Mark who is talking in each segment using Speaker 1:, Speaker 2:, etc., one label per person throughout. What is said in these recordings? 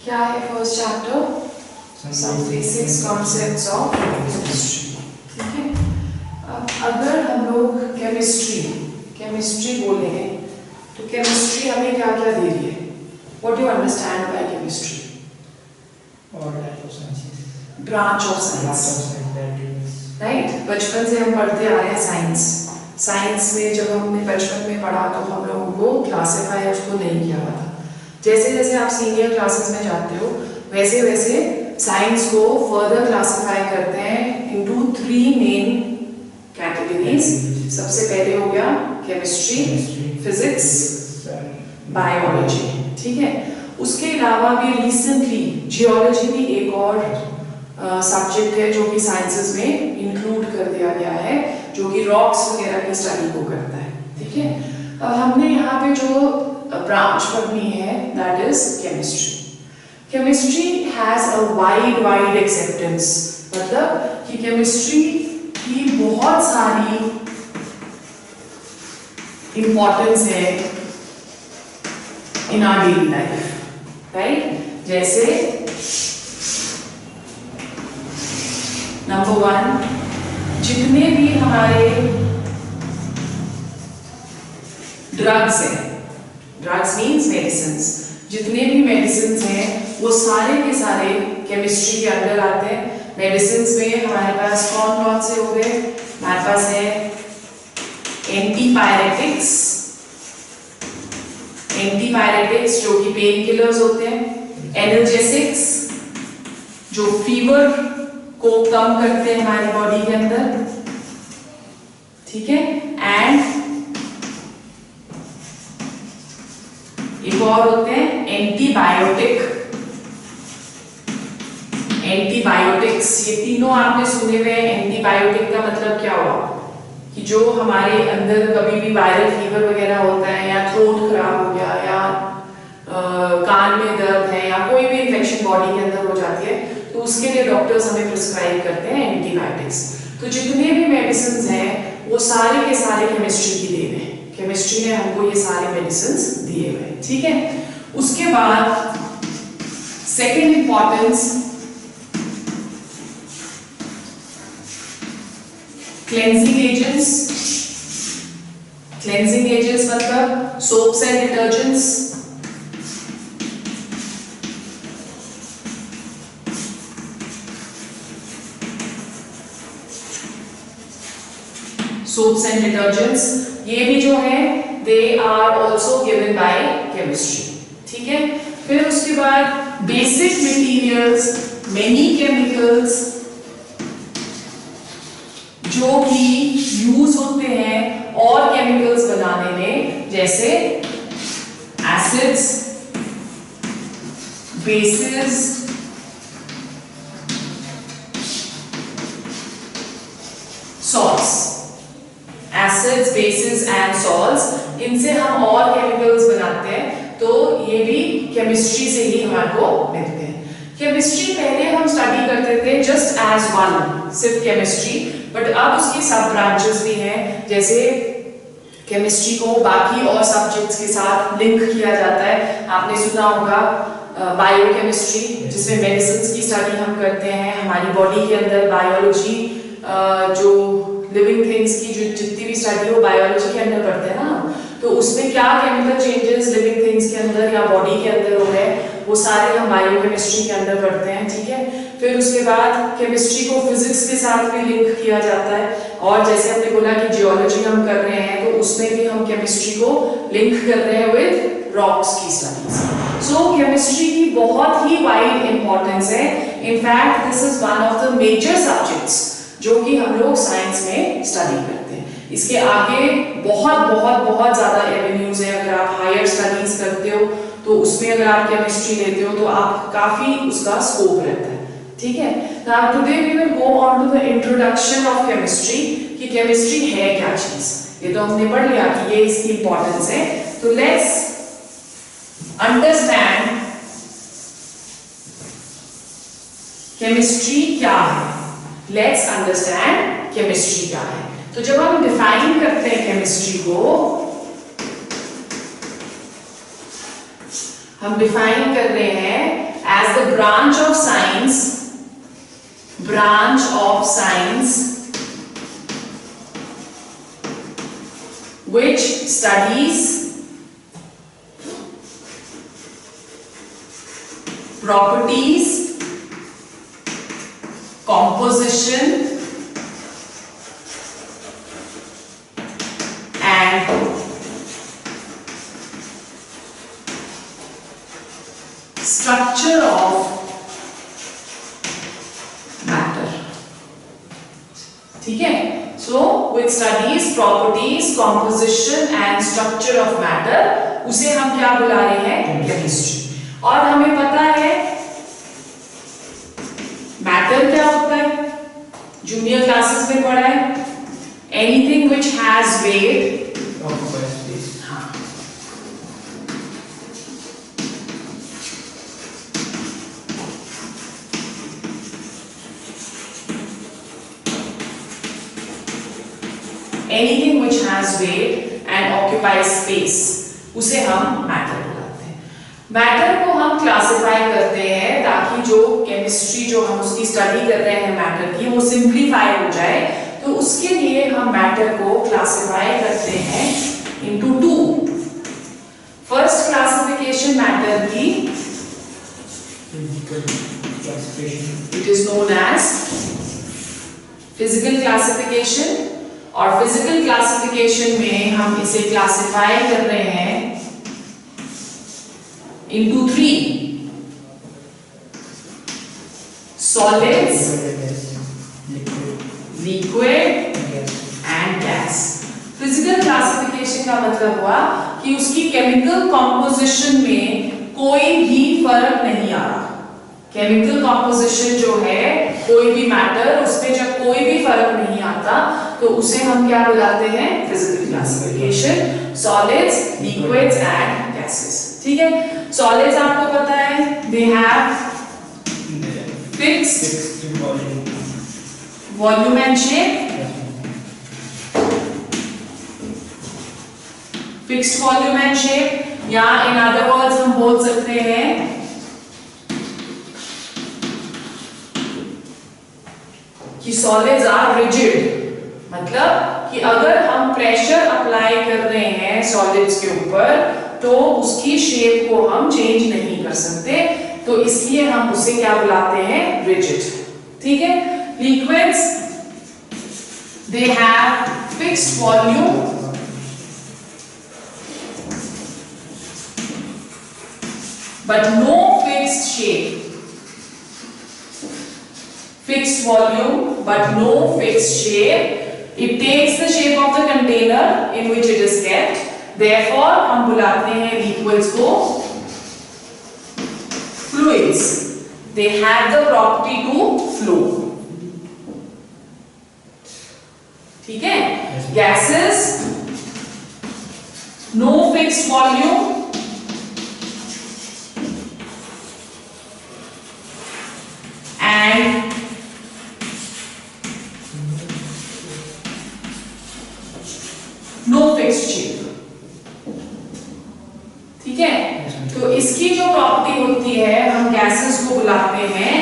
Speaker 1: क्या है first chapter? Some basics concepts of chemistry. ठीक है, अब अगर हम लोग केमिस्ट्री बोलेंगे तो केमिस्ट्री हमें क्या क्या दे रही है? What do you understand by chemistry? Branch of science, right. बचपन से हम पढ़ते आ रहे हैं साइंस में जब हमने बचपन में पढ़ा तो हम लोगों को क्लासिफाई उसको नहीं किया था। जैसे जैसे आप सीनियर क्लासेस में जाते हो वैसे वैसे साइंस को फर्दर क्लासिफाई करते हैं इनटू 3 मेन कैटेगरीज। सबसे पहले हो गया केमिस्ट्री, फिजिक्स, बायोलॉजी। ठीक है, उसके अलावा भी रिसेंटली जियोलॉजी भी एक और सब्जेक्ट है जो कि साइंसेस में इंक्लूड कर दिया गया है, जो कि रॉक्स वगैरह की स्टडी को करता है। ठीक है, हमने यहाँ पे जो ब्रांच पढ़नी है that is chemistry. Chemistry has a wide acceptance, मतलब कि केमिस्ट्री की बहुत सारी इंपॉर्टेंस है in our daily life, right. जैसे नंबर 1, जितने भी हमारे ड्रग्स हैं, ड्रग्स मीन्स मेडिसिन्स, जितने भी मेडिसिन्स हैं वो सारे के सारे केमिस्ट्री के अंदर आते हैं। मेडिसिन्स में हमारे पास कौन कौन से हो गए? हमारे पास है एंटीपायरेटिक्स जो कि पेन किलर्स होते हैं, एनर्जेसिक्स जो फीवर को कम करते हैं हमारी बॉडी के अंदर, ठीक है, एंड एक और होते हैं एंटीबायोटिक्स। ये तीनों आपने सुने हुए। एंटीबायोटिक का मतलब क्या हुआ कि जो हमारे अंदर कभी भी वायरल फीवर वगैरह होता है या थ्रोट खराब हो गया या कान में दर्द है या कोई भी इन्फेक्शन बॉडी के अंदर हो जाती है तो उसके लिए डॉक्टर्स हमें प्रिस्क्राइब करते हैं एंटीबायोटिक्स। तो जितने भी मेडिसिन हैं वो सारे के सारे केमिस्ट्री की देन है। केमिस्ट्री ने हमको ये सारे मेडिसिन दिए हुए। ठीक है, उसके बाद सेकेंड इंपॉर्टेंस क्लेंजिंग एजेंट्स मतलब soaps and detergents, soaps and detergents, ये भी जो है they are also given by chemistry. ठीक है, फिर उसके बाद बेसिक मटेरियल्स, मेनी केमिकल्स जो कि यूज होते हैं और केमिकल्स बनाने में, जैसे acids, basis, salts. Acids, basis and salts, इनसे हम और केमिकल्स बनाते हैं तो ये भी केमिस्ट्री से ही हमारे को मिलते हैं। केमिस्ट्री पहले हम स्टडी करते थे जस्ट एज वन, सिर्फ केमिस्ट्री, बट अब उसकी सब ब्रांचेस भी हैं। जैसे केमिस्ट्री को बाकी और सब्जेक्ट्स के साथ लिंक किया जाता है। आपने सुना होगा बायोकेमिस्ट्री, जिसमें मेडिसिन की स्टडी हम करते हैं, हमारी बॉडी के अंदर बायोलॉजी, जो लिविंग थिंग्स की जो जितनी भी स्टडी हो बायोलॉजी के अंदर करते हैं ना, तो उसमें क्या केमिकल चेंजेस लिविंग थिंग्स के अंदर या बॉडी के अंदर हो रहे हैं वो सारे हम बायोकेमिस्ट्री के अंदर करते हैं। ठीक है, फिर उसके बाद केमिस्ट्री को फिजिक्स के साथ भी लिंक किया जाता है, और जैसे हमने बोला कि जियोलॉजी हम कर रहे हैं तो उसमें भी हम केमिस्ट्री को लिंक कर रहे हैं विद रॉक्स की स्टडीज। सो केमिस्ट्री की बहुत ही वाइड इंपॉर्टेंस है। In fact this is one of the major subjects जो कि हम लोग साइंस में स्टडी करते हैं। इसके आगे बहुत ज्यादा एवेन्यूज है। अगर आप हायर स्टडीज करते हो तो उसमें अगर आप केमिस्ट्री लेते हो तो आप काफी उसका स्कोप रहता है। ठीक है, now today we will go on to the introduction of chemistry, कि केमिस्ट्री है क्या चीज। ये तो हमने पढ़ लिया कि ये इसकी इंपॉर्टेंस है। तो लेट्स अंडरस्टैंड केमिस्ट्री क्या है। लेट्स अंडरस्टैंड केमिस्ट्री क्या है। तो जब हम डिफाइन करते हैं केमिस्ट्री को, हम डिफाइन कर रहे हैं as the branch of science which studies properties, composition and structure of matter. ठीक है, so which studies properties, composition and structure of matter, उसे हम क्या बुला रहे हैं? केमिस्ट्री। और हमें पता है मैटर क्या होता है, जूनियर क्लासेस में पढ़ा है, anything which has weight occupies space। हाँ, anything which has weight and occupies space, उसे हम मैटर बुलाते हैं। मैटर को हम क्लासिफाई करते हैं ताकि जो केमिस्ट्री जो हम उसकी स्टडी कर रहे हैं मैटर की, वो सिंप्लीफाई हो जाए। तो उसके लिए हम मैटर को क्लासिफाई करते हैं into two. First classification matter की, it is known as physical classification. और फिजिकल क्लासिफिकेशन में हम इसे क्लासिफाई कर रहे हैं into 3 solids, liquid and gas। Physical classification का मतलब हुआ कि उसकी केमिकल कॉम्पोजिशन में कोई भी फर्क नहीं आ रहा। केमिकल कॉम्पोजिशन जो है कोई भी मैटर, उसमें जब कोई भी फर्क नहीं आता तो उसे हम क्या बुलाते हैं? Physical classification, solids, liquids and gases. ठीक है, सॉलिड्स आपको पता है दे have fixed volume and shape, fixed volume and shape, या इन अदर वर्ड्स हम बोल सकते हैं कि सॉलिड्स आर रिजिड। मतलब कि अगर हम प्रेशर अप्लाई कर रहे हैं सॉलिड्स के ऊपर तो उसकी शेप को हम चेंज नहीं कर सकते, तो इसलिए हम उसे क्या बुलाते हैं? रिजिड। ठीक है, liquids they have fixed volume but no fixed shape, fixed volume but no fixed shape, it takes the shape of the container in which it is kept, therefore हम बुलाते हैं liquids को fluids, they have the property to flow। ठीक है, gases no fixed volume and no fixed shape. ठीक है, तो इसकी जो प्रॉपर्टी होती है हम गैसेस को बुलाते हैं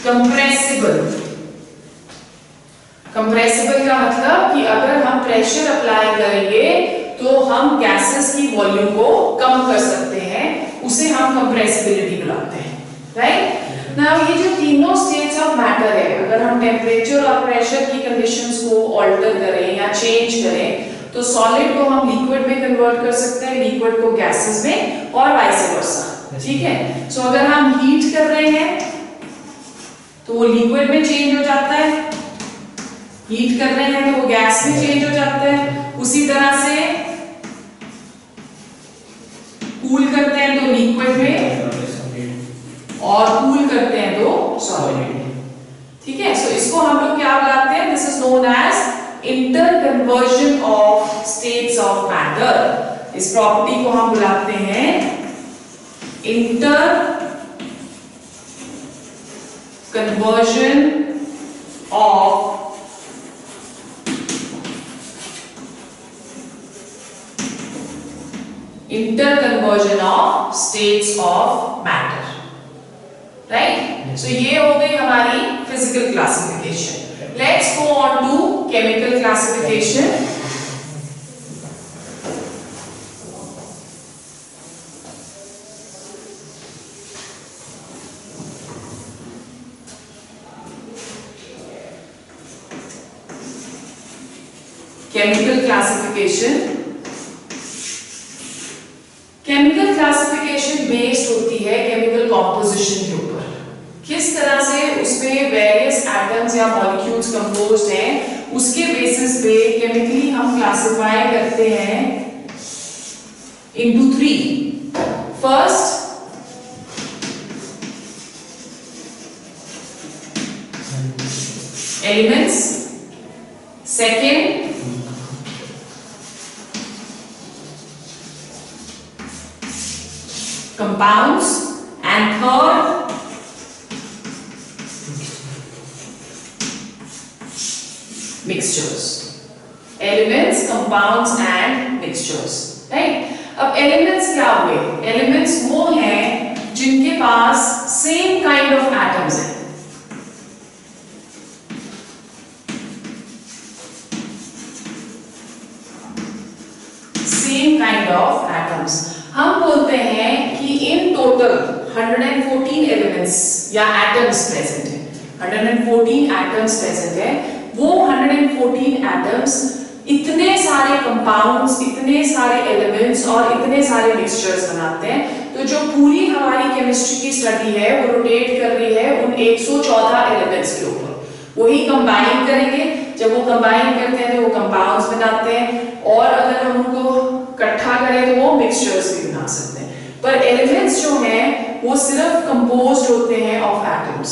Speaker 1: कंप्रेसिबल। कंप्रेसिबल का मतलब कि अगर हम प्रेशर अप्लाई करेंगे तो हम गैसेस की वॉल्यूम को कम कर सकते हैं, उसे हम कंप्रेसिबिलिटी बुलाते हैं। राइट, नाउ ये जो तीनों स्टेट्स ऑफ मैटर है, अगर हम टेम्परेचर और प्रेशर की कंडीशंस को ऑल्टर करें या चेंज करें तो सॉलिड को हम लिक्विड में कन्वर्ट कर सकते हैं, लिक्विड को गैसेस में और वाइस वर्सा। ठीक है, सो अगर हम हीट कर रहे हैं तो वो लिक्विड में चेंज हो जाता है, हीट कर रहे हैं तो वो गैस में चेंज हो जाता है। उसी तरह से कूल करते हैं तो लिक्विड में और कूल करते हैं तो सॉलिड में। ठीक है, सो इसको हम लोग क्या बुलाते हैं? This is known as interconversion of states of matter. इस प्रॉपर्टी को हम बुलाते हैं interconversion of interconversion of states of matter, right. So ये हो गई हमारी physical classification. Let's go on to chemical classification. Chemical classification, chemical classification based होती है केमिकल कॉम्पोजिशन के ऊपर, किस तरह से उसमें वेरियस एटम्स या मॉलिक्यूल्स कंपोज्ड हैं, उसके बेसिस पे केमिकली हम क्लासिफाई करते हैं into 3। First, elements, second compounds, and third mixtures. Elements, compounds and mixtures, right? अब elements क्या हुए? Elements वो हैं जिनके पास same kind of atoms हैं। Same kind of atoms। हम बोलते हैं कि इन टोटल 114 एलिमेंट्स या एटम्स प्रेजेंट है, 114 एटम्स प्रेजेंट है। वो 114 एटम्स इतने सारे कंपाउंड्स, इतने सारे एलिमेंट्स और इतने सारे मिक्सचर्स बनाते हैं। तो जो पूरी हमारी केमिस्ट्री की स्टडी है वो रोटेट कर रही है उन 114 एलिमेंट्स के ऊपर। वही कंबाइन करेंगे, जब वो कंबाइन करते हैं तो वो कंपाउंड्स बनाते हैं, और अगर हम उनको इकट्ठा करें तो वो मिक्सचर्स भी बना सकते हैं। पर एलिमेंट्स जो हैं वो सिर्फ कंपोज्ड होते हैं ऑफ एटम्स,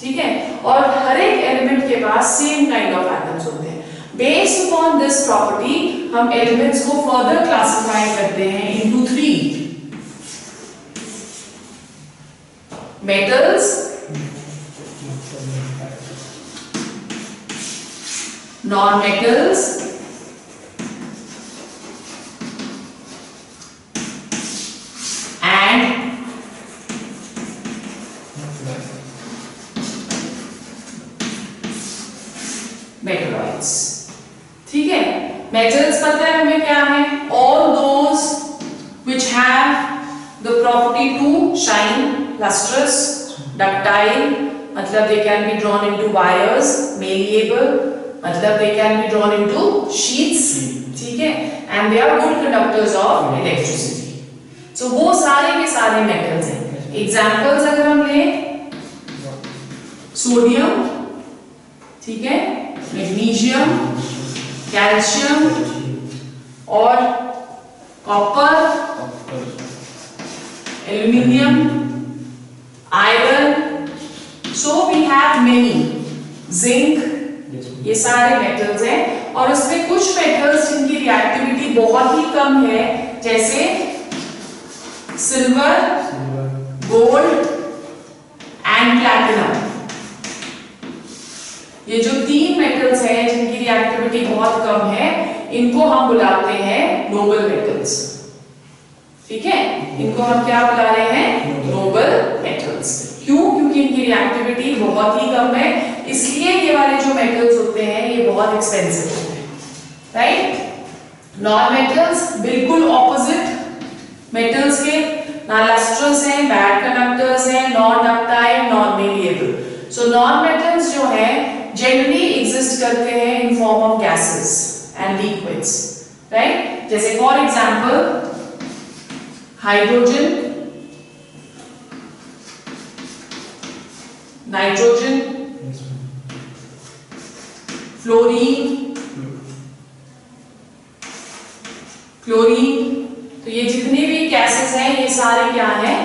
Speaker 1: ठीक है, और हर एक एलिमेंट के पास सेम काइंड ऑफ एटम्स होते हैं। बेस्ड अपॉन दिस प्रॉपर्टी हम एलिमेंट्स को फर्दर क्लासिफाई करते हैं into 3। Metals, non metals, metalloids, ठीक है। मेटल्स पता है हमें क्या है? All those which have the property to shine, lustrous, ductile, मतलब they can be drawn into wires, malleable, मतलब they can be drawn into sheets, ठीक है, and they are good conductors of electricity. सो वो सारे के सारे मेटल्स हैं। Examples अगर हम लें, सोडियम, ठीक है, मैग्नीशियम, कैल्शियम और copper, aluminium, iron, so we have many, zinc, ये सारे मेटल्स हैं। और उसमें कुछ मेटल्स जिनकी रिएक्टिविटी बहुत ही कम है, जैसे सिल्वर, गोल्ड एंड प्लैटिनम। ये जो 3 मेटल्स हैं जिनकी रिएक्टिविटी बहुत कम है, इनको हम बुलाते हैं नोबल मेटल्स, ठीक है, इनको हम क्या बुला रहे हैं? Noble metals. क्यों? क्योंकि इनकी रिएक्टिविटी बहुत ही कम है, इसलिए ये वाले जो मेटल्स होते हैं ये बहुत एक्सपेंसिव होते हैं, राइट। नॉन मेटल्स बिल्कुल ऑपोजिट मेटल्स के, ना लस्ट्रस हैं, बैड कंडक्टर्स हैं, non ductile, non malleable. So non metals जो है जनरली एग्जिस्ट करते हैं in form of gases and liquids, right. जैसे for example hydrogen, nitrogen, fluorine, chlorine. तो ये जितने भी गैसेस हैं ये सारे क्या हैं?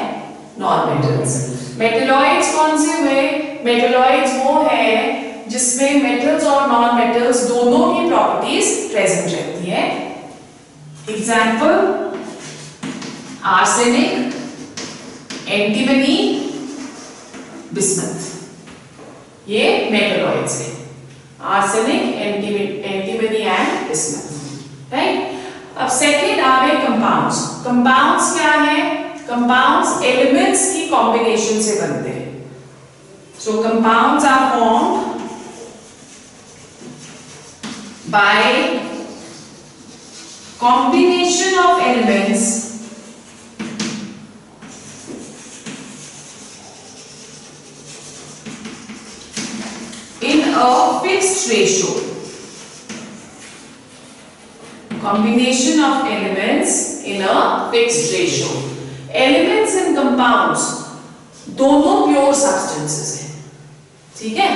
Speaker 1: Non metals. मेटलॉइड्स कौन से हुए? मेटलॉइड्स वो है जिसमें मेटल्स और नॉन मेटल्स दोनों की प्रॉपर्टीज प्रेजेंट रहती है। एग्जाम्पल आर्सेनिक, एंटीमनी, बिस्मथ, ये मेटलॉइड्स हैं। Arsenic, antimony and bismuth, right. अब सेकेंड आ गए कंपाउंड्स। कंपाउंड्स क्या है? कंपाउंड्स एलिमेंट्स की कॉम्बिनेशन से बनते हैं। So compounds are formed by combination of elements in a fixed ratio. Combination of elements in a fixed ratio. Elements and compounds दोनों pure substances हैं, ठीक है?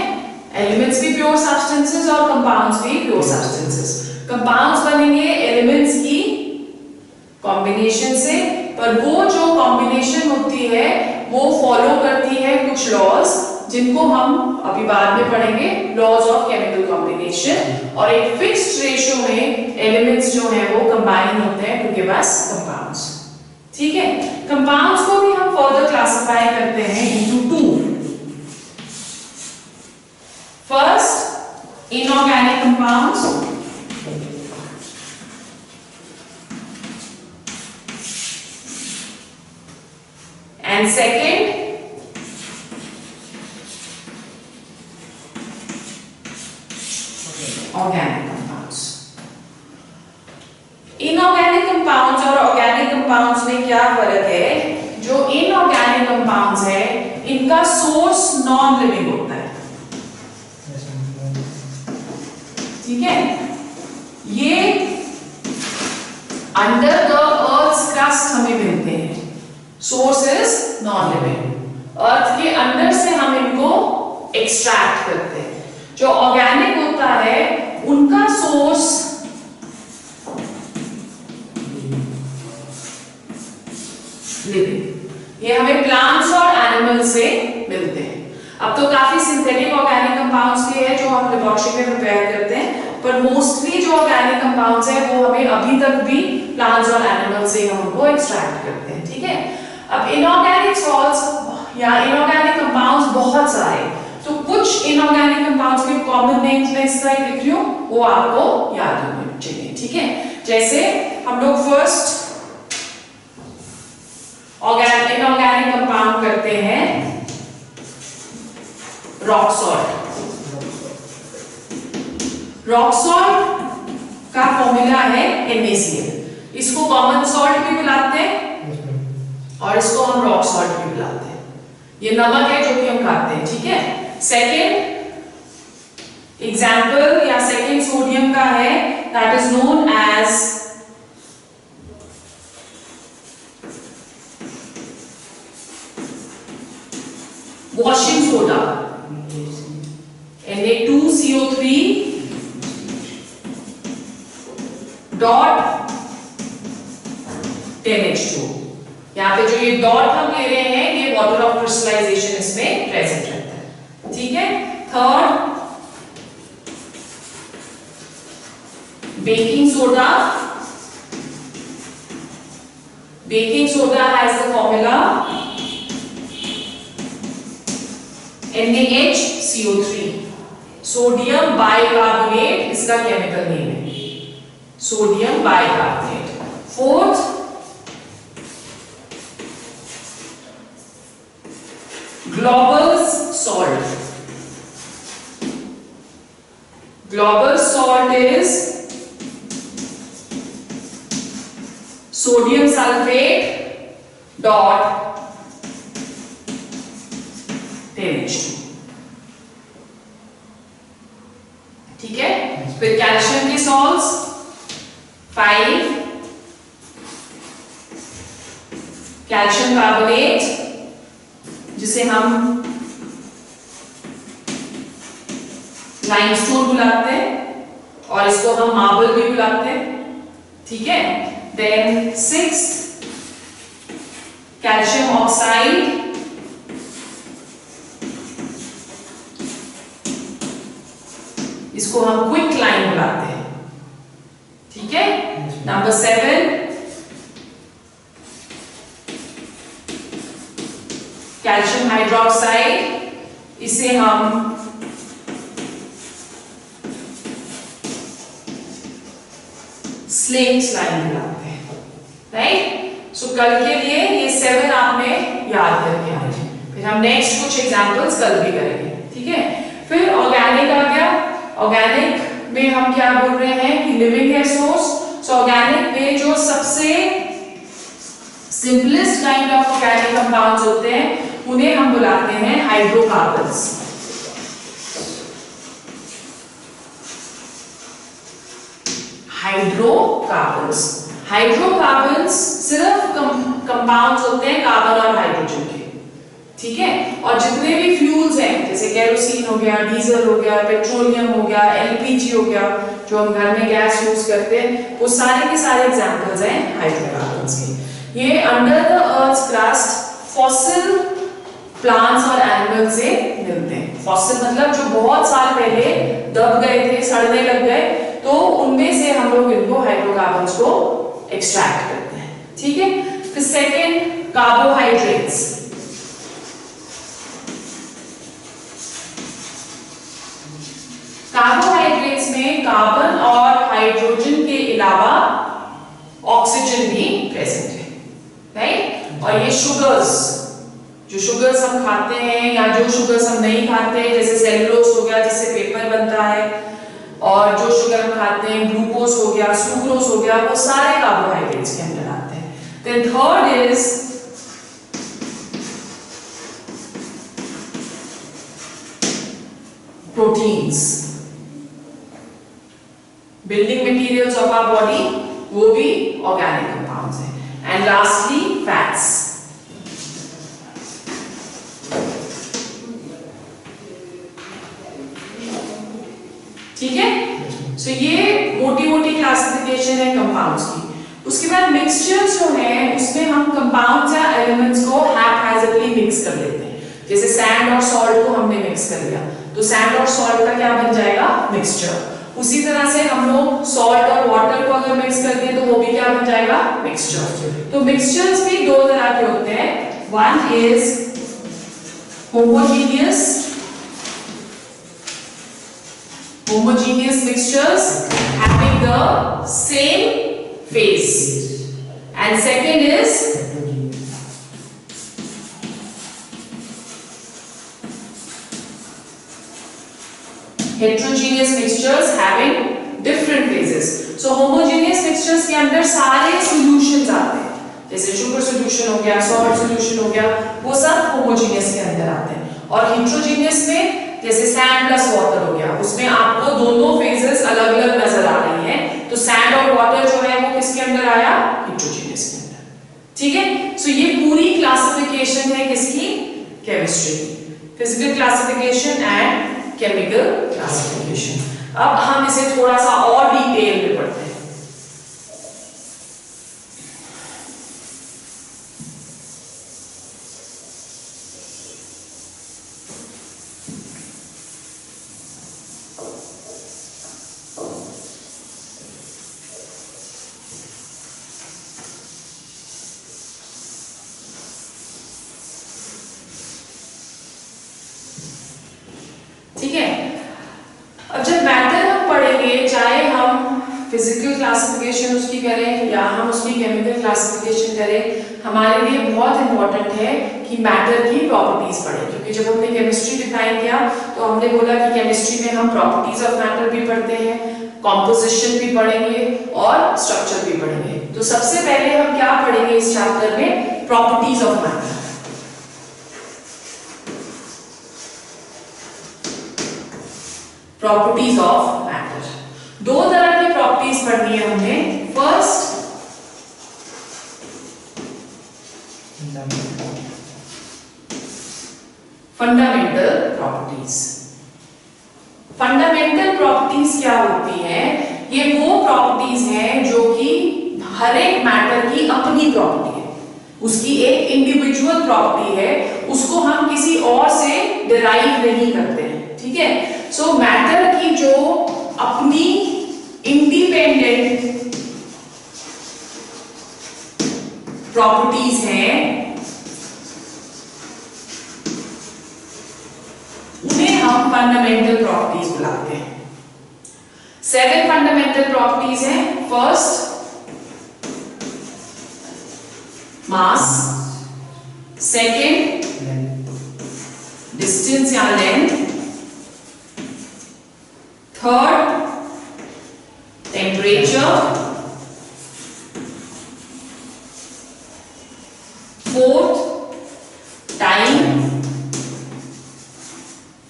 Speaker 1: एलिमेंट्स भी प्योर सब्सटेंसेस और कंपाउंड्स भी प्योर सब्सटेंसेस। कंपाउंड्स बनेंगे elements की combination से, पर वो जो कॉम्बिनेशन होती है वो फॉलो करती है कुछ लॉज जिनको हम अभी बाद में पढ़ेंगे, लॉज ऑफ केमिकल कॉम्बिनेशन। और एक फिक्स्ड रेशियो में एलिमेंट्स जो हैं वो कंबाइन होते हैं टू गिव अस कंपाउंड्स, ठीक है? कंपाउंड्स को भी हम फर्दर क्लासिफाई करते हैं into two. First inorganic compounds and second organic compounds. Inorganic compounds और ऑर्गेनिक कंपाउंड्स में क्या फर्क है? जो इनऑर्गेनिक कंपाउंड्स है इनका सोर्स नॉन लिविंग होता है, ठीक है? ये अंडर द अर्थ क्रस्ट हमें मिलते हैं, सोर्स इज नॉन लिविंग। अर्थ के अंदर से हम इनको एक्सट्रैक्ट करते हैं। जो ऑर्गेनिक होता है उनका सोर्स लिविंग, ये हमें प्लांट्स और एनिमल से मिलते हैं। अब तो काफी सिंथेटिक ऑर्गेनिक कंपाउंड्स के हैं जो हम लेबोरेटरी में प्रिपेयर करते हैं, पर मोस्टली जो ऑर्गेनिक कंपाउंड्स हैं वो हमें अभी तक भी प्लांट्स और एनिमल से हम उनको एक्सट्रैक्ट करते हैं, ठीक है? अब इनऑर्गेनिक सॉल्ट्स या इनऑर्गेनिक कंपाउंड्स बहुत सारे, तो कुछ इनऑर्गेनिक कंपाउंड्स के कॉमन नेम्स में इस तरह लिख रही हूं, वो आपको याद होने चाहिए, ठीक है? जैसे हम लोग फर्स्ट इनऑर्गेनिक कंपाउंड करते हैं रॉक सॉल्ट। रॉक सॉल्ट का फॉर्मूला है NaCl। इसको कॉमन सॉल्ट भी बुलाते हैं और इसको हम रॉक सॉल्ट भी बुलाते हैं। ये नमक है जो कि हम खाते हैं, ठीक है? सेकेंड एग्जाम्पल या सेकेंड सोडियम का है, that is known as washing soda, Na2CO3 dot 10H2। यहाँ पे जो ये डॉट हम ले रहे हैं ये वाटर ऑफ क्रिस्टलाइजेशन इसमें प्रेजेंट रहता है, ठीक है? Third baking soda. Baking soda has the formula NaHCO3, sodium bicarbonate इसका केमिकल नेम है, sodium bicarbonate. Fourth Glauber's salt. Glauber's salt is sodium sulfate dot 10H2, ठीक है? फिर कैल्शियम के सॉल्ट्स 5 कैल्शियम कार्बोनेट जिसे हम लाइमस्टोन बुलाते हैं और इसको हम मार्बल भी बुलाते हैं, ठीक है? देन 6 कैल्शियम ऑक्साइड, इसको हम क्विक लाइम बुलाते हैं, ठीक है? नंबर 7 कैल्शियम हाइड्रोक्साइड, इसे हम स्लेट लाइम बुलाते हैं, राइट। सो कल के लिए ये 7 आपने याद करके आए, फिर हम नेक्स्ट कुछ एग्जांपल्स कल भी करेंगे, ठीक है। फिर ऑर्गेनिक आ गया। ऑर्गेनिक में हम क्या बोल रहे हैं कि लिविंग है सोर्स। सो ऑर्गेनिक में जो सबसे simplest kind of organic compounds होते हैं उन्हें हम बुलाते हैं हाइड्रोकार्बन्स। हाइड्रोकार्बन्स, हाइड्रोकार्बन्स सिर्फ कंपाउंड्स होते हैं कार्बन और हाइड्रोजन के, ठीक है। और जितने भी फ्यूल्स हैं जैसे केरोसिन हो गया, डीजल हो गया, पेट्रोलियम हो गया, एलपीजी हो गया, जो हम घर में गैस यूज करते हैं, वो सारे के सारे एग्जांपल्स हैं हाइड्रोकार्बन्स के। ये under the earth crust fossil plants और एनिमल से मिलते हैं। फॉसिल मतलब जो बहुत साल पहले दब गए थे, सड़ने लग गए, तो उनमें से हम लोग इनको हाइड्रोकार्बन्स को एक्सट्रैक्ट करते हैं, ठीक है। फिर सेकंड कार्बोहाइड्रेट्स। कार्बोहाइड्रेट्स में कार्बन और हाइड्रोजन के अलावा ऑक्सीजन भी प्रेजेंट है, राइट। और ये शुगर्स, जो शुगर्स हम खाते हैं या जो शुगर्स हम नहीं खाते, जैसे सेलुलोज हो गया जिससे पेपर बनता है, और जो शुगर हम खाते हैं ग्लूकोज हो गया, सुक्रोज हो गया, वो सारे कार्बोहाइड्रेट्स के अंदर आते हैं। Then third is proteins, building materials of our body, वो भी ऑर्गेनिक कंपाउंड्स हैं। And lastly fats. ठीक है। सो ये मोटी मोटी क्लासिफिकेशन है कंपाउंड्स की। उसके बाद मिक्सचर्स जो है उसमें हम कंपाउंड्स या एलिमेंट्स को हैप्पैजेडली मिक्स कर लेते हैं। जैसे सैंड और सॉल्ट को हमने मिक्स कर लिया, तो सैंड और सॉल्ट का क्या बन जाएगा, मिक्सचर। उसी तरह से हम लोग सॉल्ट और वाटर को अगर मिक्स कर दें तो वो भी क्या बन जाएगा, मिक्सचर। तो मिक्सचर्स भी दो तरह के होते हैं। One is homogeneous, homogeneous mixtures having the same phase, and second is heterogeneous mixtures having different phases. So homogeneous mixtures के अंदर सारे solutions आते हैं, जैसे sugar solution हो गया, salt solution हो गया, वो सब homogeneous के अंदर आते हैं। और heterogeneous में जैसे सैंड प्लस वाटर हो गया, उसमें आपको दोनों फेजेस अलग अलग नजर आ रही हैं, तो सैंड और वाटर जो है वो किसके अंदर आया, हेटेरोजेनियस के अंदर, ठीक है। सो ये पूरी क्लासिफिकेशन है किसकी, केमिस्ट्री की, physical classification and chemical classification. अब हम इसे थोड़ा सा और डिटेल में पढ़ते हैं। ठीक है। अब जब मैटर हम पढ़ेंगे, चाहे हम फिजिकल क्लासिफिकेशन उसकी करें या हम उसकी केमिकल क्लासिफिकेशन करें, हमारे लिए बहुत इंपॉर्टेंट है कि मैटर की प्रॉपर्टीज पढ़ें। क्योंकि जब हमने केमिस्ट्री डिफाइन किया तो हमने बोला कि केमिस्ट्री में हम प्रॉपर्टीज ऑफ मैटर भी पढ़ते हैं, कॉम्पोजिशन भी पढ़ेंगे और स्ट्रक्चर भी पढ़ेंगे। तो सबसे पहले हम क्या पढ़ेंगे इस चैप्टर में, properties of matter. Properties of matter, दो तरह की प्रॉपर्टीज पढ़नी है हमने। First fundamental properties. Fundamental properties क्या होती है, ये वो प्रॉपर्टीज हैं जो कि हर एक मैटर की अपनी प्रॉपर्टी है, उसकी एक इंडिविजुअल प्रॉपर्टी है, उसको हम किसी और से डिराइव नहीं करते हैं, ठीक है। सो मैटर की जो अपनी इंडिपेंडेंट प्रॉपर्टीज हैं उन्हें हम फंडामेंटल प्रॉपर्टीज बुलाते हैं। 7 फंडामेंटल प्रॉपर्टीज हैं। फर्स्ट मास, सेकेंड डिस्टेंस या length, third temperature, fourth time,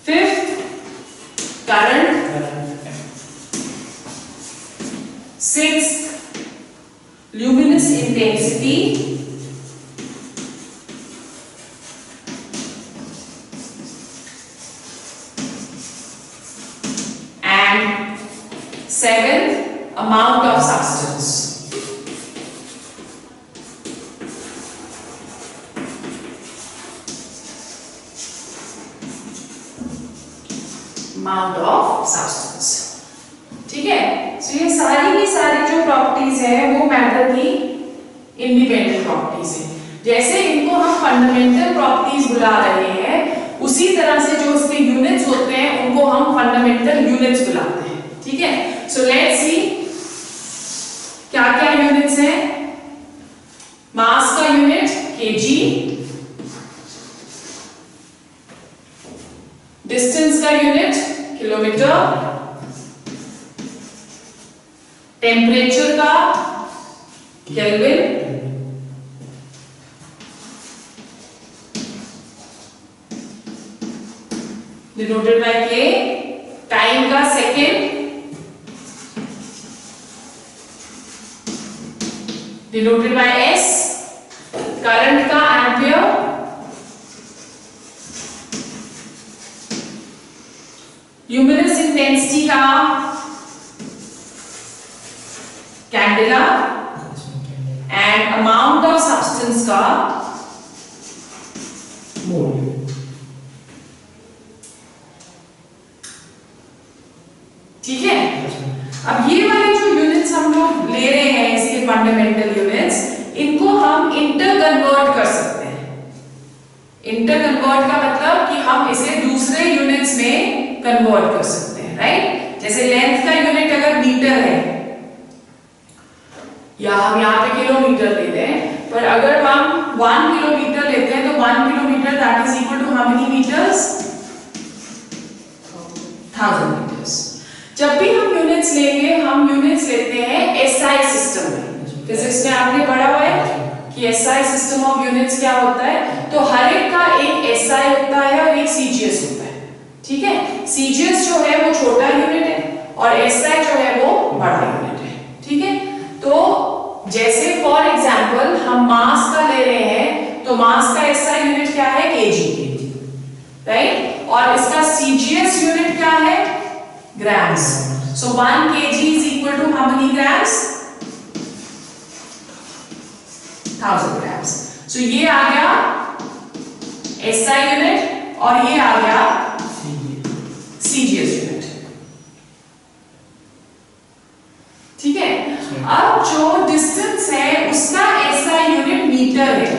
Speaker 1: fifth current, sixth luminous intensity, and seventh amount of substance. Amount of substance. ठीक है, तो ये सारी की सारी जो प्रॉपर्टीज है वो मैटर की इंडिपेंडेंट प्रॉपर्टीज है। जैसे इनको हम फंडामेंटल प्रॉपर्टीज बुला रहे हैं, उसी तरह से जो उसके यूनिट्स होते हैं उनको हम फंडामेंटल यूनिट्स बुलाते हैं। ठीक है, सो लेट्स सी क्या क्या यूनिट्स हैं। मास का यूनिट केजी, डिस्टेंस का यूनिट किलोमीटर, टेम्परेचर का केल्विन, डिनोटेड बाय के, टाइम का second denoted by S, current का एम्पियर, ल्यूमिनस इंटेंसिटी का candela, and amount of substance का मोल। ठीक है, अब ये वाले जो यूनिट्स हम लोग ले रहे हैं, इसके फंडामेंटल यूनिट्स, इनको हम इंटर कन्वर्ट कर सकते हैं। इंटर कन्वर्ट का मतलब कि हम इसे दूसरे यूनिट्स में कन्वर्ट कर सकते हैं, राइट। जैसे लेंथ का यूनिट अगर मीटर है या हम यहाँ पे किलोमीटर ले रहे हैं, पर अगर हम 1 किलोमीटर लेते हैं तो 1 kilometre that is equal to how many metres, 1000 metres. जब भी हम यूनिट्स लेंगे, हम यूनिट्स लेते हैं एसआई सिस्टम में। फिजिक्स में आपने पढ़ा हुआ है कि एसआई सिस्टम ऑफ यूनिट्स क्या होता है, तो हर एक का एक एसआई होता है और एक सीजीएस होता है। ठीक है, सीजीएस जो है वो छोटा यूनिट है और एसआई जो है वो बड़ा यूनिट है। ठीक है, तो जैसे फॉर एग्जांपल हम मास का ले रहे हैं, तो मास का एसआई यूनिट क्या है, केजी, राइट, और इसका सीजीएस यूनिट क्या है, grams. So 1 kg is equal to how many grams, 1000 grams. So ये आ गया SI यूनिट और ये आ गया CGS यूनिट। ठीक है, अब जो डिस्टेंस है उसका SI यूनिट मीटर है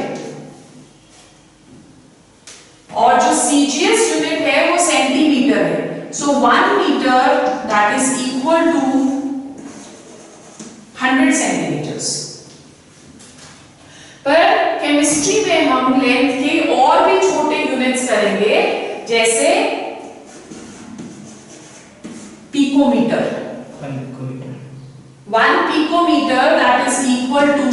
Speaker 1: और जो CGS यूनिट है वो सेंटीमीटर है। So 1 meter that is equal to 100 centimeters. पर केमिस्ट्री में हम लेंथ के और भी छोटे यूनिट्स करेंगे, जैसे picometre. 1 picometer that is equal to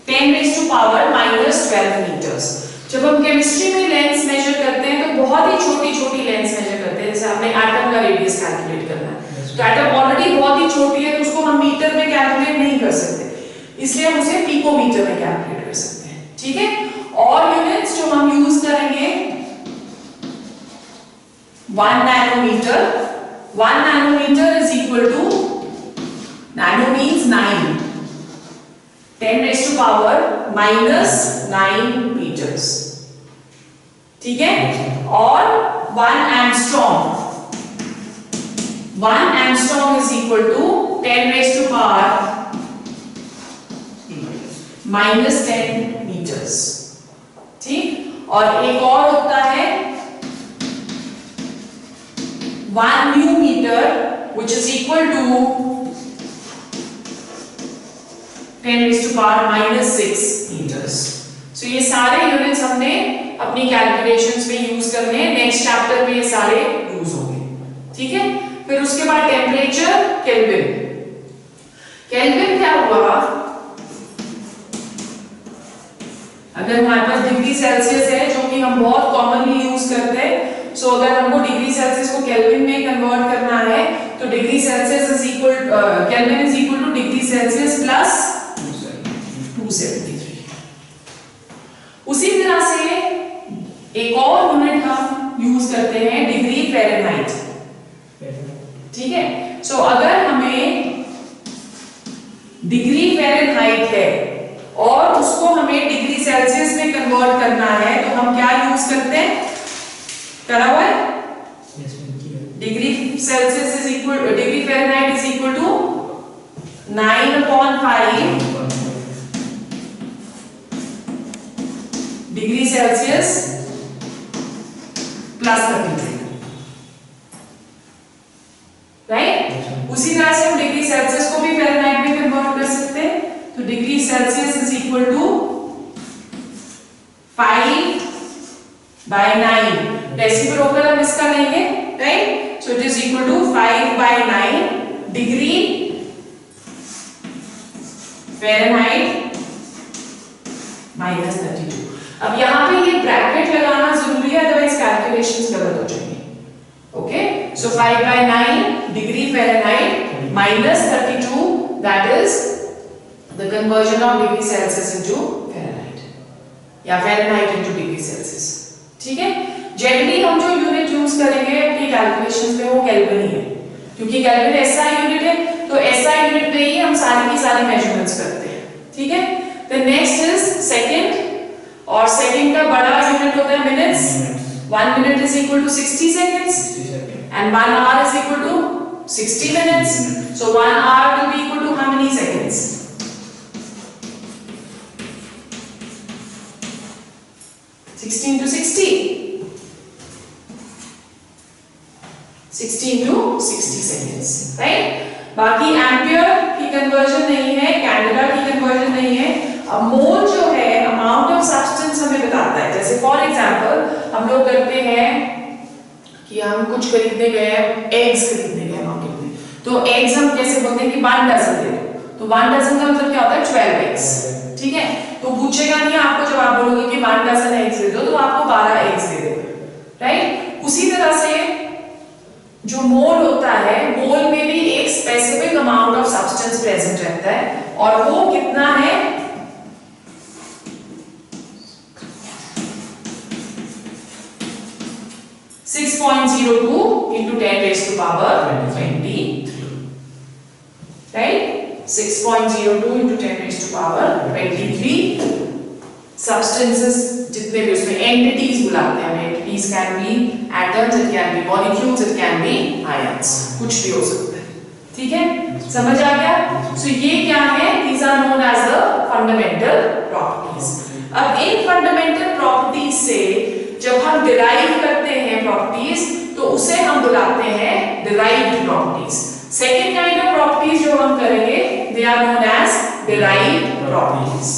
Speaker 1: 10 raised to power -12 meters. जब हम केमिस्ट्री में लेंस मेजर करते हैं तो बहुत ही छोटी छोटी लेंस मेजर करते हैं। जैसे आपने एटम का रेडियस कैलकुलेट करना है, तो एटम ऑलरेडी बहुत ही छोटी है, तो उसको हम मीटर में कैलकुलेट नहीं कर सकते, इसलिए हम उसे पिकोमीटर में कैलकुलेट कर सकते हैं। ठीक है, और यूनिट्स जो हम यूज करेंगे 1 nanometre. 1 nanometre is equal to, nano means 9, 10 raised to power -9 meters। ठीक है, और 1 angstrom, 1 angstrom is equal to 10 raised to power -10 meters। ठीक, और एक और होता है 1 new meter which is equal to 10 raised to power -6 meters. So ये सारे यूनिट्स हमने अपनी कैलकुलेशंस में यूज करने हैं, नेक्स्ट चैप्टर में ये सारे यूज होंगे, ठीक है। फिर उसके बाद टेम्परेचर केल्विन। केल्विन क्या हुआ, अगर हमारे पास डिग्री सेल्सियस है जो कि हम बहुत कॉमनली यूज करते हैं, सो अगर हमको डिग्री सेल्सियस को केल्विन में कन्वर्ट करना है तो degree Celsius is equal kelvin is equal two degree Celsius plus 273। उसी तरह से एक और यूनिट हम यूज करते हैं डिग्री फ़ारेनहाइट, ठीक है। सो अगर हमें डिग्री फ़ारेनहाइट है और उसको हमें डिग्री सेल्सियस में कन्वर्ट करना है तो हम क्या यूज करते हैं, करा हुआ है, degree Celsius is equal degree Fahrenheit is equal to 9/5 degree Celsius plus 32, right. उसी तरह से हम डिग्री सेल्सियस को भी फ़ारेनहाइट में कन्वर्ट कर सकते हैं, तो degree Celsius is equal to 5/9, reciprocal हम इसका लेंगे, right. So it is equal to 5/9 degree Fahrenheit -32। अब यहाँ पे ये ब्रैकेट लगाना जरूरी है, अदरवाइज कैलकुलेशंस गलत हो जाएंगे, okay. So 5/9 degree Fahrenheit -32, that is the conversion of degree Celsius into Fahrenheit या फ़ारेनहाइट इनटू डिग्री सेल्सियस, ठीक है। जनरली हम जो यूनिट यूज करेंगे अपनी कैलकुलेशंस में वो केल्विन ही है, क्योंकि केल्विन एसआई यूनिट है, तो एसआई यूनिट में ही हम सारी की सारी मेजरमेंट्स करते हैं, ठीक है। देन नेक्स्ट इज सेकंड, और सेकंड का बड़ा यूनिट होता है minutes. 1 minute is equal to 60 seconds and 1 hour is equal to 60 minutes. So 1 hour will be equal to how many seconds? 16 to 60. 16 to 60 seconds, right? बाकी ampere की conversion नहीं है, candela की कन्वर्जन नहीं है। अब मोल जो है अमाउंट ऑफ सब्सटेंस हमें बताता है। जैसे फॉर एग्जांपल हम लोग करते हैं कि हम कुछ खरीदने गए, एग्स खरीदने गए मार्केट में, तो एग्स हम कैसे बोलते हैं कि 1 डजन दे दो, तो 1 डजन का मतलब क्या होता है 12 एग्स, ठीक है। तो पूछेगा नहीं आपको, जब आप बोलोगे कि 1 डजन एग्स दे दो तो आपको 12 एग्स दे देगा, राइट। उसी तरह से जो मोल होता है, मोल में भी एक specific amount of substance present रहता है, और वो कितना है 6.02 into 10 raised to power 23, right? 6.02 into 10 raised to power 23 substances, जितने भी उसमें entities बुलाते हैं, entities can be atoms, it can be molecules, it can be ions, कुछ भी हो सकता है, ठीक है। समझ आ गया? So ये क्या है? These are known as the fundamental properties. अब इन fundamental properties से जब हम डिराइव करते हैं प्रॉपर्टीज, तो उसे हम बुलाते हैं derived properties. Second kind of properties जो हम करेंगे, they are known as derived properties.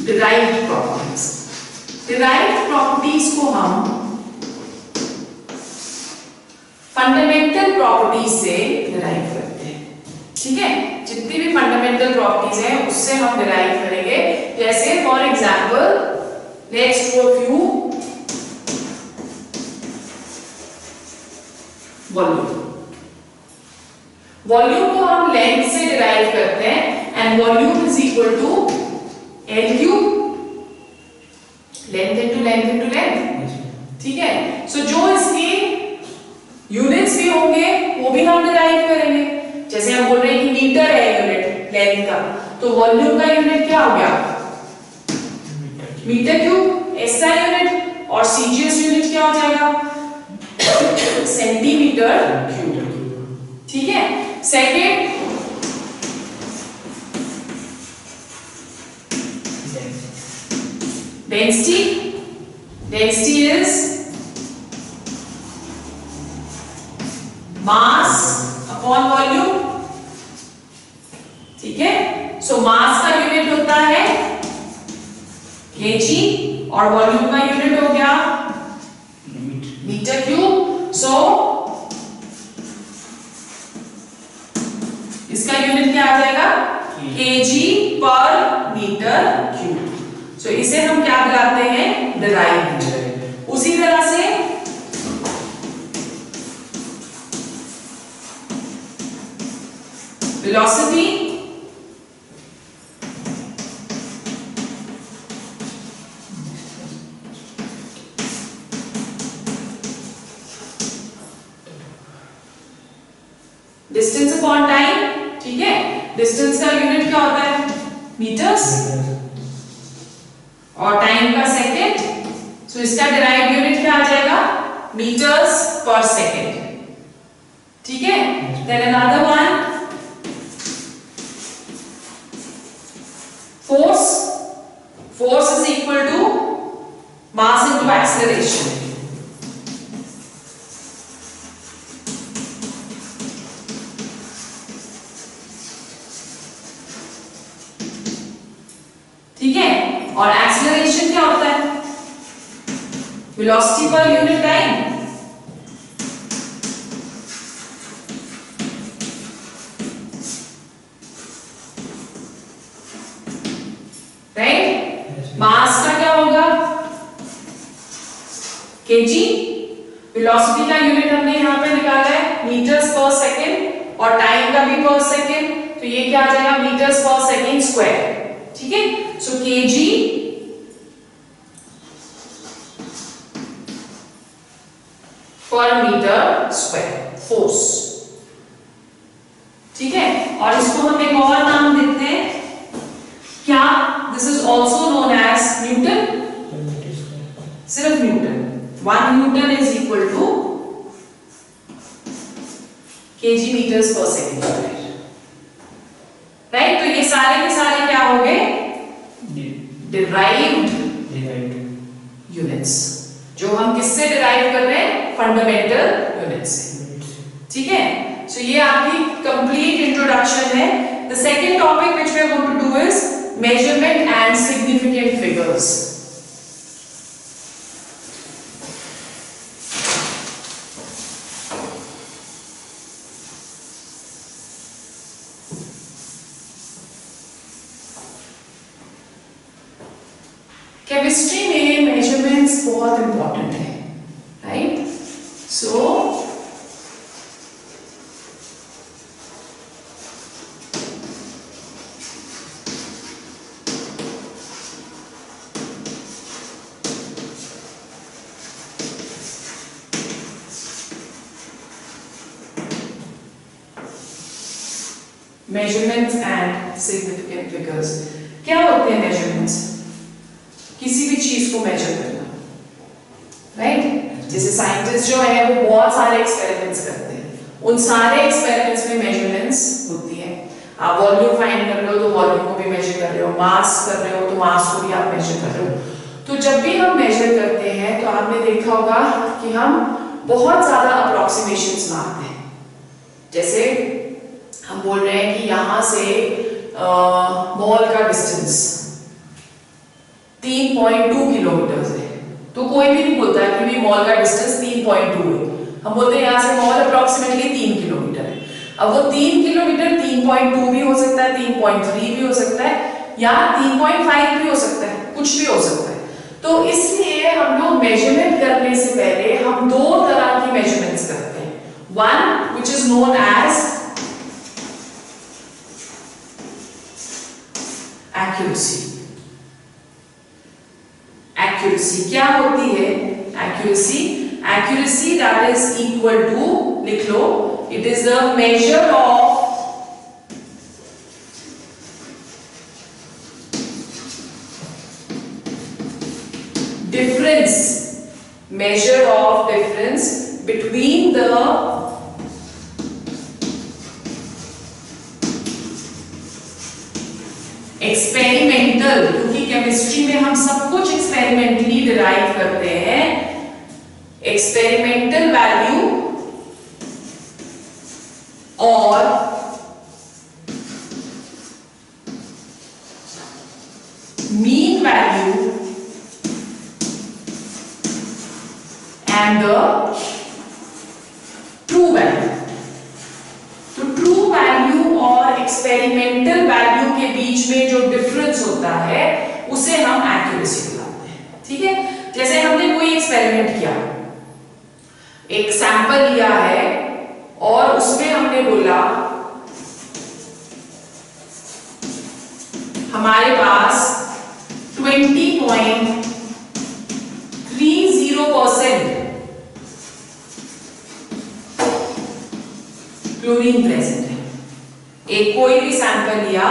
Speaker 1: Derived properties, derived properties को हम फंडामेंटल प्रॉपर्टीज से डिराइव करते हैं, ठीक है। जितनी भी फंडामेंटल प्रॉपर्टीज हैं उससे हम डिराइव करेंगे। जैसे for example let's draw few volume. Volume को हम लेंथ से डिराइव करते हैं, and volume is equal to L cube, length into length into length, ठीक है। सो जो इसके यूनिट्स भी होंगे वो भी हम डिराइव करेंगे। जैसे हम बोल रहे हैं कि मीटर है यूनिट लेंथ का, तो वॉल्यूम का यूनिट क्या हो गया मीटर क्यूब, एसआई यूनिट, और सीजीएस यूनिट क्या क्या हो जाएगा? Centimetre cube. ठीक है। Second density, density is mass upon volume. ठीक है। सो मास का यूनिट होता है केजी और वॉल्यूम का यूनिट हो गया मीटर क्यूब। सो इसका यूनिट क्या आ जाएगा? केजी पर मीटर क्यूब। सो इसे हम क्या बुलाते हैं? डिराइव्ड। उसी तरह से वेलोसिटी, डिस्टेंस अपॉन टाइम। ठीक है। डिस्टेंस का यूनिट क्या होता है? मीटर्स और टाइम का सेकेंड। सो इसका डिराइव्ड यूनिट क्या आ जाएगा? Metres per second. ठीक है। Then another one, force. Force is equal to mass into acceleration. ठीक है। और एक्सेलरेशन क्या होता है? Velocity per unit time. Right. मास का क्या होगा? केजी। वेलोसिटी का यूनिट हमने यहां पे निकाला है मीटर्स पर सेकेंड और टाइम का भी पर सेकेंड। तो ये क्या आ जाएगा? Metres per second square. ठीक है। सो केजी पर मीटर स्क्वायर फोर्स। ठीक है। और इसको हम एक और नाम देते हैं क्या? This is also known as newton. सिर्फ newton. 1 newton is equal to kg metres per second square. Right. तो ये सारे के सारे क्या हो गए? डिराइव्ड यूनिट्स, जो हम किससे डिराइव कर रहे हैं? फंडामेंटल यूनिट से। ठीक है। सो ये आपकी कंप्लीट इंट्रोडक्शन है। The second topic which we are going to do is measurement and significant figures. Chemistry में मेजरमेंट्स बहुत इंपॉर्टेंट है। Right. So measurements and significant figures. क्या होते हैं मेजरमेंट्स? किसी भी चीज को मेजर करना। राइट। जैसे साइंटिस्ट जो है वो बहुत सारे एक्सपेरिमेंट्स करते हैं, उन सारे एक्सपेरिमेंट्स में मेजरमेंट्स होती है। आप वॉल्यूम फाइंड कर रहे हो तो वॉल्यूम को भी मेजर कर रहे हो, मास कर रहे हो तो मास को भी आप मेजर कर रहे हो। तो जब भी हम मेजर करते हैं तो आपने देखा होगा कि हम बहुत ज्यादा अप्रोक्सीमेशंस मारते हैं। जैसे हम बोल रहे हैं कि यहां से मॉल का डिस्टेंस 3.2 किलोमीटर है, तो कोई भी नहीं बोलता है कि भी मॉल का डिस्टेंस 3.2 है। हम बोलते हैं यहाँ से मॉल अप्रोक्सीमेटली 3 किलोमीटर है। अब वो 3 किलोमीटर 3.2 भी हो सकता है, 3.3 भी हो सकता है, या 3.5 भी हो सकता है, कुछ भी हो सकता है। तो इसलिए हम लोग मेजरमेंट करने से पहले हम दो तरह की मेजरमेंट्स करते हैं। One which is known as accuracy. Accuracy क्या होती है? Accuracy that is equal to, लिख लो, it is the measure of difference measure of difference between the experimental, क्योंकि केमिस्ट्री में हम सब कुछ एक्सपेरिमेंटली डिराइव करते हैं, एक्सपेरिमेंटल वैल्यू और mean value and the true value. तो ट्रू वैल्यू और एक्सपेरिमेंटल वैल्यू के बीच में जो डिफरेंस होता है उसे हम एक्यूरेसी बुलाते हैं। ठीक है, जैसे हमने कोई एक्सपेरिमेंट किया, एक सैंपल लिया है और उसमें हमने बोला हमारे पास 20.30% क्लोरीन प्रेजेंट है। एक कोई भी सैंपल लिया,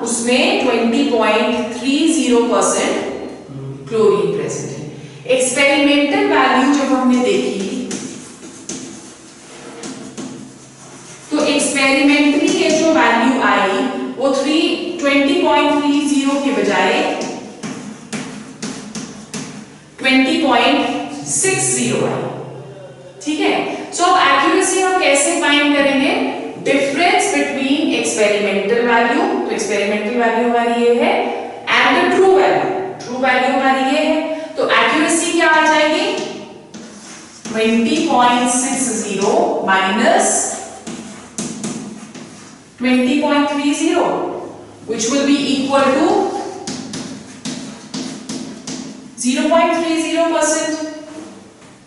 Speaker 1: उसमें 20.30% क्लोरीन प्रेजेंट है। एक्सपेरिमेंटल वैल्यू जब हमने देखी तो एक्सपेरिमेंटली ये जो वैल्यू आई वो 20.30 के बजाय 20.60 आई। ठीक है, सो अब एक्यूरेसी हम कैसे फाइंड करेंगे? डिफरेंस बिटवीन एक्सपेरिमेंटल वैल्यू, तो एक्सपेरिमेंटल वैल्यू हमारी ये है, and the true value, true value हमारी ये है। तो एक्यूरेसी क्या आ जाएगी? 20.60 minus 20.30, which will be equal to 0.30%।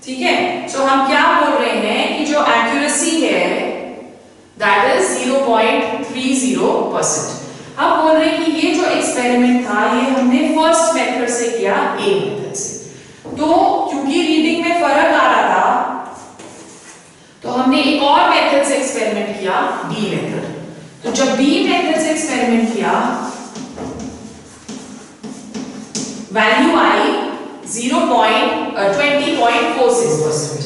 Speaker 1: ठीक है, सो हम क्या बोल रहे हैं कि जो एक्यूरेसी है दैट इज 0.30%। हम बोल रहे हैं कि ये जो एक्सपेरिमेंट था ये हमने फर्स्ट मेथड से किया, ए मेथड से। तो क्योंकि रीडिंग में फर्क आ रहा था तो हमने एक और मेथड से एक्सपेरिमेंट किया, बी मेथड। तो जब बी मेथड से एक्सपेरिमेंट किया वैल्यू आई 20.46%।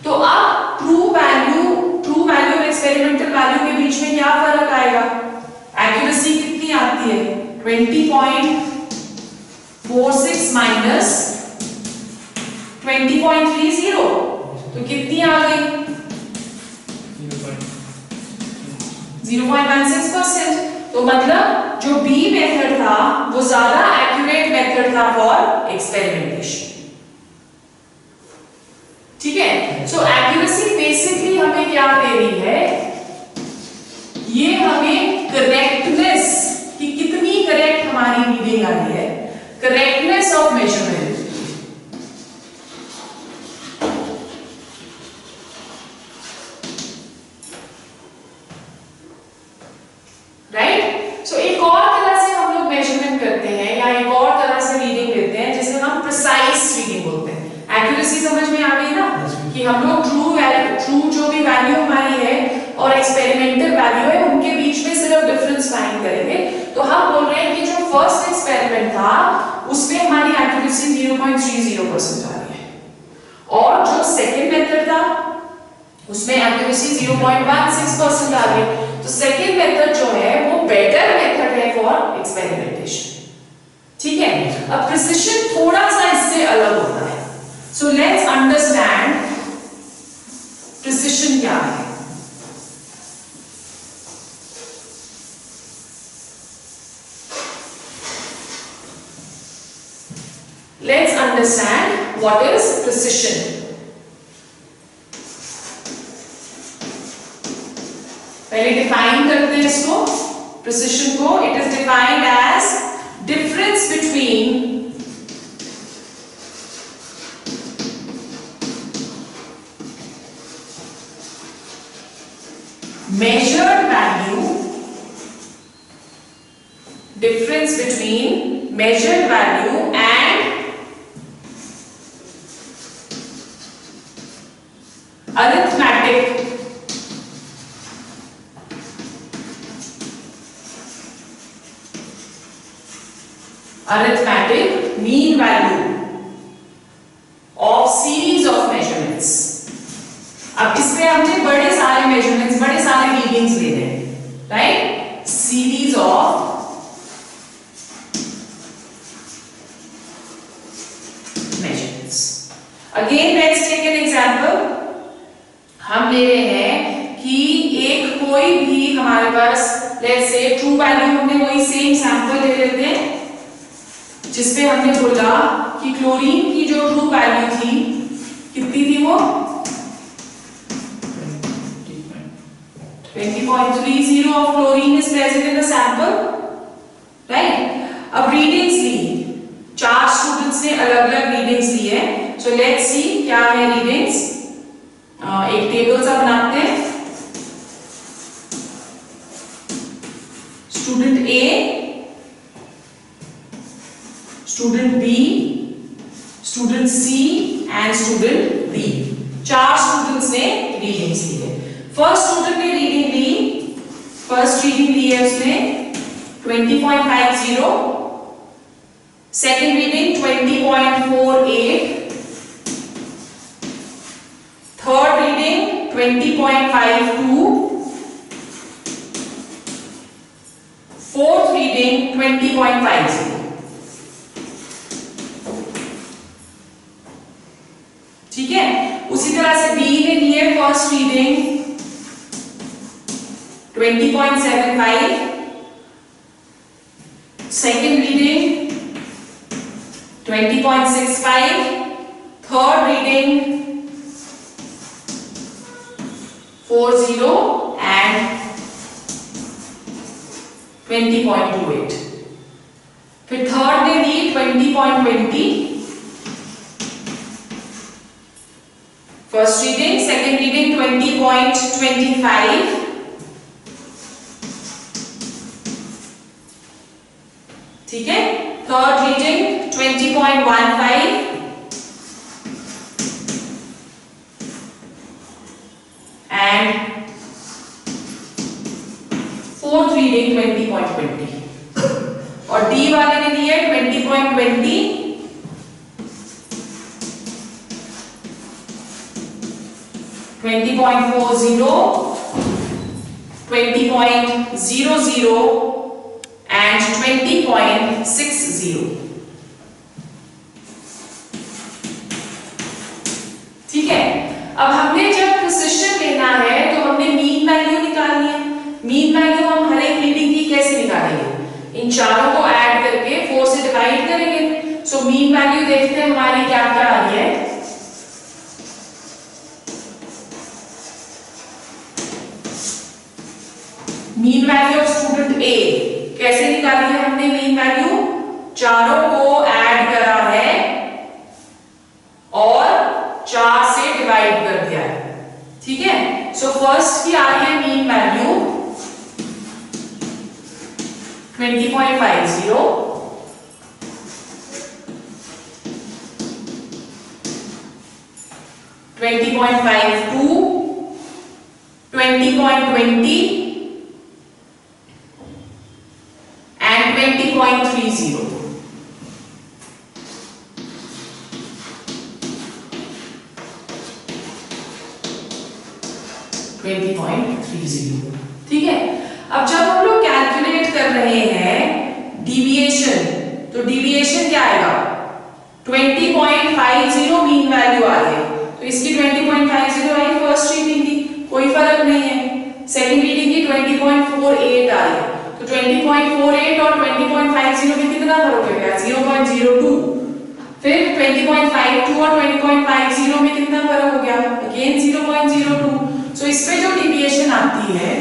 Speaker 1: तो अब ट्रू वैल्यू और एक्सपेरिमेंटल वैल्यू के बीच में क्या फर्क आएगा? एक्यूरेसी कितनी आती है? 20.46 माइनस 20.30, तो कितनी आ गई? 0.16%। तो मतलब जो बी मेथड था वो ज्यादा एक्यूरेट मेथड था फॉर एक्सपेरिमेंटेशन। ठीक है, सो एक्यूरेसी बेसिकली हमें क्या दे रही है? ये हमें करेक्टनेस कि कितनी करेक्ट हमारी रीडिंग आ रही है, करेक्टनेस ऑफ मेजरमेंट। राइट, सो एक और तरह से हम लोग मेजरमेंट करते हैं या एक और तरह से रीडिंग लेते हैं जिसे हम प्रिसाइज रीडिंग बोलते हैं। एक्यूरेसी समझ में आ गई ना कि हम लोग ट्रू जो भी वैल्यू हमारी है और एक्सपेरिमेंटल वैल्यू है उनके बीच में सिर्फ डिफरेंस फाइंड करेंगे। तो हम बोल रहे हैं कि जो फर्स्ट एक्सपेरिमेंट था उसमें हमारी एक्यूरेसी 0.30% आ रही है और जो सेकंड मेथड था उसमें एक्यूरेसी 0.16% आ रही है। तो सेकंड मेथड जो है वो बेटर मेथड है फॉर एक्सपेरिमेंटेशन। ठीक है, अब प्रिसिशन थोड़ा सा इससे अलग होता है। सो लेट्स अंडरस्टैंड प्रिसिशन क्या है। Let's understand what is precision. पहले डिफाइन करते हैं इसको, प्रिसिशन को। It is defined age difference between measured value, difference between measured value and arithmetic mean value of series अब इसमें हमने बड़े सारे मेजरमेंट्स, बड़े सारे रीडिंग्स लेने हैं, right? Series of measurements. Again, let's take an example. हम ले रहे हैं कि एक कोई भी हमारे पास let's say ट्रू वैल्यू, हमने वही सेम सैंपल ले लेते हैं जिसपे हमने बोला कि क्लोरीन की जो ट्रू वैल्यू थी कितनी थी, वो 20.30 of chlorine is present in the sample, right? अब रीडिंग्स ली, 4 स्टूडेंट्स ने अलग अलग रीडिंग्स ली है, सो लेट्स सी क्या है रीडिंग्स। एक टेबल सा बनाते हैं। Student A, student B, student C and student D, 4 students ने रीडिंग्स ली है। फर्स्ट स्टूडेंट ने रीडिंग ली, फर्स्ट रीडिंग ली है उसने 20.50, second reading 20.48, third reading 20.52, fourth reading 20.50। ठीक है, उसी तरह से बी ने ली है first reading 20.75, second reading 20.65, third reading 40 and 20.28, फिर थर्ड ने ली 20.20, first reading, second reading 20.25, ठीक है, third reading 20.15 and fourth reading 20.20, और डी वाले ने दिया 20.20, 20.40, 20.00 and 20.60। ठीक है, अब हमने जब प्रिसिशन लेना है तो हमने मीन वैल्यू निकालनी है। मीन वैल्यू हम हर एक रीडिंग की कैसे निकालेंगे? इन चारों को ऐड करके 4 से डिवाइड करेंगे। सो मीन वैल्यू देखते हैं हमारी क्या क्या आ रही है। मीन वैल्यू ऑफ स्टूडेंट ए कैसे निकाली है हमने? मीन वैल्यू चारों को ऐड करा है और 4 से डिवाइड कर दिया है। ठीक है, सो फर्स्ट की आ रही है मीन वैल्यू 20.50, (20.52), 20.20 and 20.30। ठीक है, अब जब हम लोग कैलकुलेट कर रहे हैं डिविएशन, तो डिविएशन क्या आएगा? 20.50 मीन वैल्यू आ गई, तो इसकी 20.50 आई फर्स्ट रीडिंग की, कोई फर्क नहीं है। सेकंड रीडिंग की 20.48 आ रही है, तो 20.48 और 20.50 में कितना फर्क हो गया? 0.02। फिर 20.52 और 20.50 में कितना फर्क हो गया? अगेन 0.02। सो इसमें जो डिविएशन आती है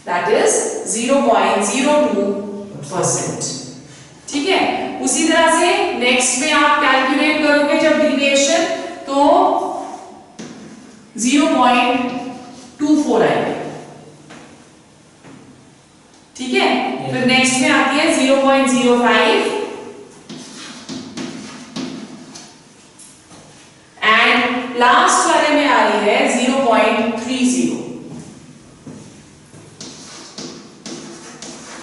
Speaker 1: दैट इज 0.02%। ठीक है, उसी तरह से नेक्स्ट में आप कैलकुलेट करोगे जब डिविएशन, तो 0.24 आएगा। ठीक है, फिर नेक्स्ट में आती है 0.05 एंड लास्ट वाले में आ रही है 0.30।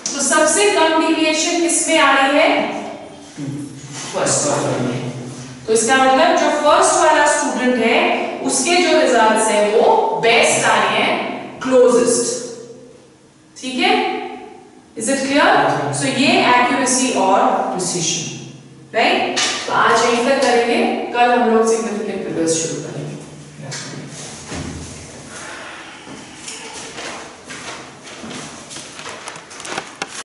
Speaker 1: तो सबसे कम डिविएशन किसमें आ रही है? फर्स्ट वाले में। तो इसका मतलब जो फर्स्ट वाला स्टूडेंट है उसके जो रिजल्ट्स हैं वो बेस्ट आए हैं, क्लोजेस्ट। ठीक है, इज इट क्लियर? सो ये एक्यूरेसी और प्रिसीशन, राइट? तो आज यहीं तक करेंगे, कल हम लोग सिग्निफिकेंट फिगर्स शुरू करेंगे।